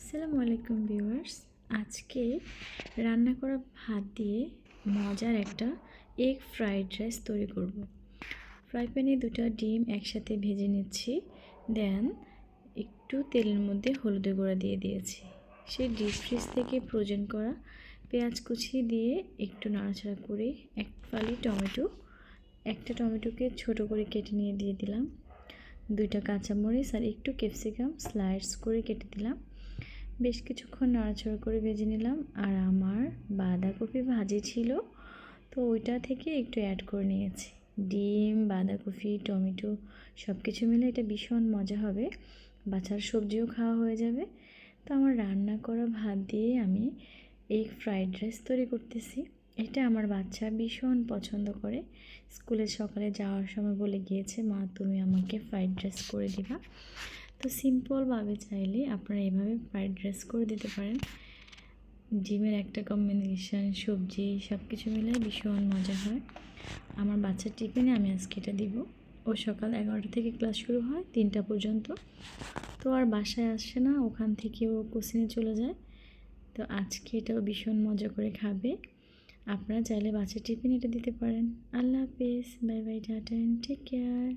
আসসালামু আলাইকুম ভিউয়ার্স। আজকে রান্না করা ভাত দিয়ে মজার একটা এগ ফ্রাইড রাইস তৈরি করব। ফ্রাই প্যানে দুটো ডিম একসাথে ভেজে নিচ্ছি। দেন একটু তেলের মধ্যে হলুদের গুঁড়া দিয়ে দিয়েছি। সেই ডিপ ফ্রিজ থেকে ফ্রোজেন করা পেঁয়াজ কুচি দিয়ে একটু নাড়াচাড়া করে এক ফালি একটা টমেটোকে ছোট করে কেটে নিয়ে দিয়ে দিলাম। দুইটা কাঁচামরিচ আর একটু ক্যাপসিকাম স্লাইস করে কেটে দিলাম। বেশ কিছুক্ষণ নাড়াচাড়া করে ভেজে নিলাম। আর আমার বাঁধাকপি ভাজি ছিল, তো ওইটা থেকে একটু অ্যাড করে নিয়েছি। ডিম, বাঁধাকপি, টমেটো সব কিছু মিলে এটা ভীষণ মজা হবে। বাচ্চার সবজিও খাওয়া হয়ে যাবে। তো আমার রান্না করা ভাত দিয়ে আমি এগ ফ্রাইড রাইস তৈরি করতেছি। এটা আমার বাচ্চা ভীষণ পছন্দ করে। স্কুলে সকালে যাওয়ার সময় বলে গিয়েছে, মা তুমি আমাকে ফ্রাইড রাইস করে দিবা। তো সিম্পলভাবে চাইলে আপনারা এভাবে ফ্রাইড রাইস করে দিতে পারেন। ডিমের একটা কম্বিনেশান, সবজি সব কিছু মিলে ভীষণ মজা হয়। আমার বাচ্চার টিফিনে আমি আজকে এটা দিব। ও সকাল 11টা থেকে ক্লাস শুরু হয় 3টা পর্যন্ত। তো আর বাসায় আসে না, ওখান থেকে ও কোচিংয়ে চলে যায়। তো আজকে এটাও ভীষণ মজা করে খাবে। আপনারা চাইলে বাচ্চার টিফিন এটা দিতে পারেন। আল্লাহ হাফেজ, bye bye, tata, take care.